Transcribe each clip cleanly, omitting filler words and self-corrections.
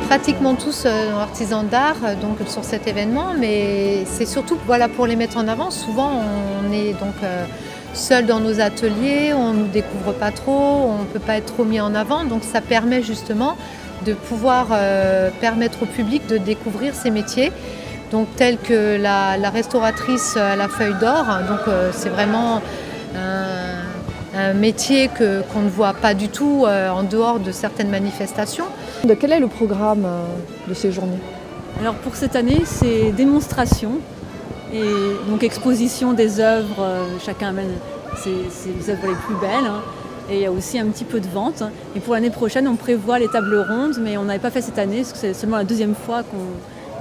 pratiquement tous artisans d'art donc, sur cet événement, mais c'est surtout pour les mettre en avant. Souvent, on est donc seul dans nos ateliers, on ne nous découvre pas trop, on ne peut pas être trop mis en avant. Donc ça permet justement de pouvoir permettre au public de découvrir ces métiers, donc tels que la restauratrice à la feuille d'or. Donc c'est vraiment un métier qu'on ne voit pas du tout en dehors de certaines manifestations. Quel est le programme de ces journées ? Alors pour cette année, c'est démonstration et donc exposition des œuvres. Chacun amène ses œuvres les plus belles. Hein, et il y a aussi un petit peu de vente. Et pour l'année prochaine, on prévoit les tables rondes, mais on n'avait pas fait cette année, parce que c'est seulement la deuxième fois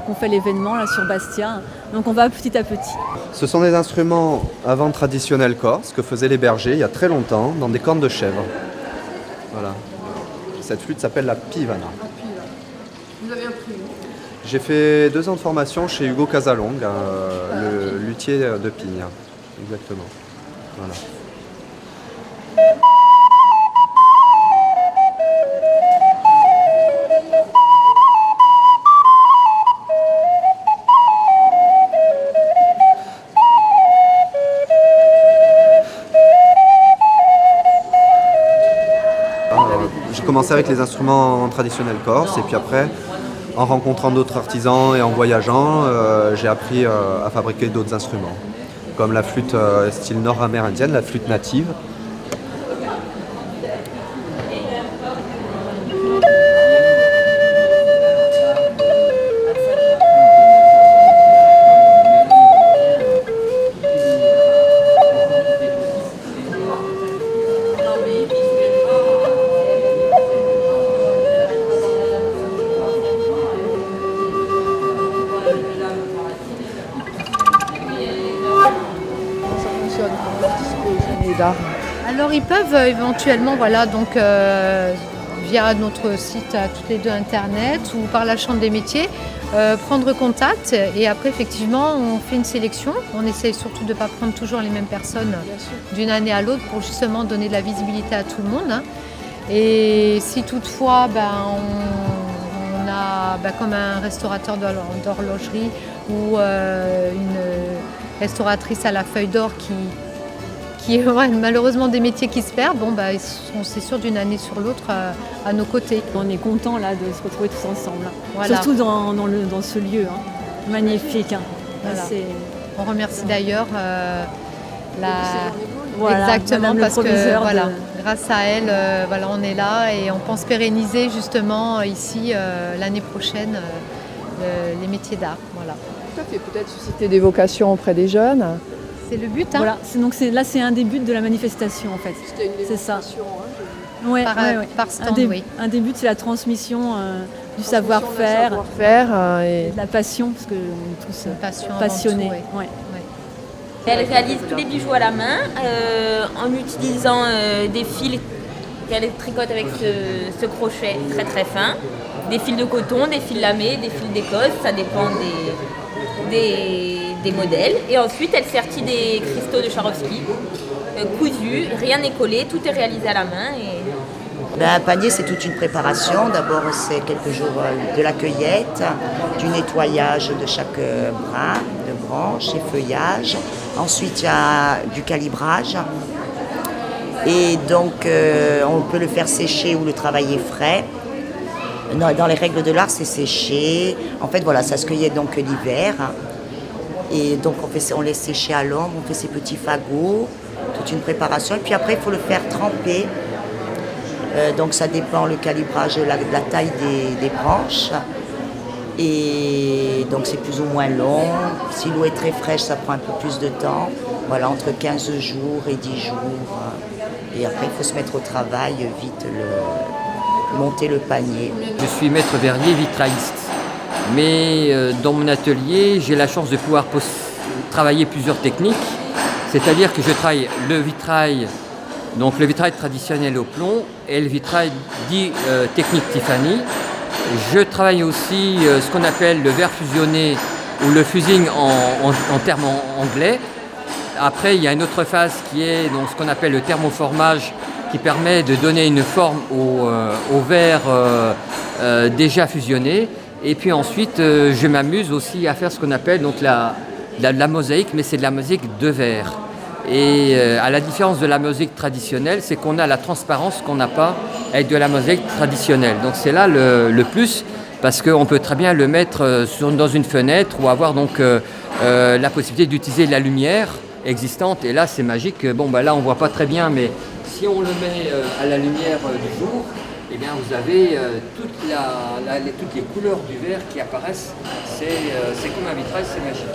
qu'on fait l'événement là sur Bastia. Donc on va petit à petit. Ce sont des instruments à vente traditionnels corse que faisaient les bergers il y a très longtemps dans des cornes de chèvre. Voilà. Cette flûte s'appelle la pivana. Vous avez appris où ? J'ai fait 2 ans de formation chez Hugo Casalong, le luthier de Pigne. Exactement. Voilà. J'ai commencé avec les instruments traditionnels corses et puis après, en rencontrant d'autres artisans et en voyageant, j'ai appris à fabriquer d'autres instruments, comme la flûte style nord-amérindienne, la flûte native. D'art. Alors ils peuvent éventuellement, donc via notre site à toutes les deux internet ou par la Chambre des métiers, prendre contact et après effectivement on fait une sélection. On essaye surtout de ne pas prendre toujours les mêmes personnes d'une année à l'autre pour justement donner de la visibilité à tout le monde. Hein. Et si toutefois on a comme un restaurateur d'horlogerie ou une restauratrice à la feuille d'or qui malheureusement des métiers qui se perdent, c'est sûr d'une année sur l'autre à nos côtés. On est content là de se retrouver tous ensemble, voilà. Surtout dans ce lieu magnifique. Hein. Voilà. Là, on remercie d'ailleurs exactement parce que grâce à elle, on est là et on pense pérenniser justement ici l'année prochaine les métiers d'art. Voilà. Tout à fait, peut-être susciter des vocations auprès des jeunes. C'est le but. Hein. Voilà. C'est un des buts de la manifestation en fait. C'est ça. Par stand, un des buts, c'est la transmission du savoir-faire, et de la passion, parce que on est tous passionnés. Elle réalise tous les bijoux à la main en utilisant des fils qu'elle tricote avec ce crochet très très fin, des fils de coton, des fils lamés, des fils d'Écosse, ça dépend des modèles. Et ensuite, elle sertit des cristaux de Swarovski, cousus, rien n'est collé, tout est réalisé à la main. Un panier, c'est toute une préparation. D'abord, c'est quelques jours de la cueillette, du nettoyage de chaque brin, de branche et feuillage. Ensuite, il y a du calibrage. Et donc, on peut le faire sécher ou le travailler frais. Dans les règles de l'art, c'est séché. En fait, ça se cueillait donc l'hiver. Et donc, on laisse sécher à l'ombre, on fait ses petits fagots, toute une préparation. Et puis après, il faut le faire tremper. Donc, ça dépend le calibrage de la taille des branches. Et donc, c'est plus ou moins long. Si l'eau est très fraîche, ça prend un peu plus de temps. Voilà, entre 15 jours et 10 jours. Et après, il faut se mettre au travail, vite monter le panier. Je suis maître verrier vitrailliste. Mais dans mon atelier, j'ai la chance de pouvoir travailler plusieurs techniques. C'est-à-dire que je travaille le vitrail, donc le vitrail traditionnel au plomb et le vitrail dit technique Tiffany. Je travaille aussi ce qu'on appelle le verre fusionné ou le fusing en termes anglais. Après, il y a une autre phase qui est donc, ce qu'on appelle le thermoformage qui permet de donner une forme au verre déjà fusionnés. Et puis ensuite, je m'amuse aussi à faire ce qu'on appelle donc la mosaïque, mais c'est de la mosaïque de verre. Et à la différence de la mosaïque traditionnelle, c'est qu'on a la transparence qu'on n'a pas avec de la mosaïque traditionnelle. Donc c'est là le plus, parce qu'on peut très bien le mettre dans une fenêtre ou avoir donc la possibilité d'utiliser la lumière existante. Et là, c'est magique. Bon, bah là, on ne voit pas très bien, mais si on le met à la lumière du jour, eh bien, vous avez toutes les couleurs du verre qui apparaissent. C'est comme un vitrail, c'est magique.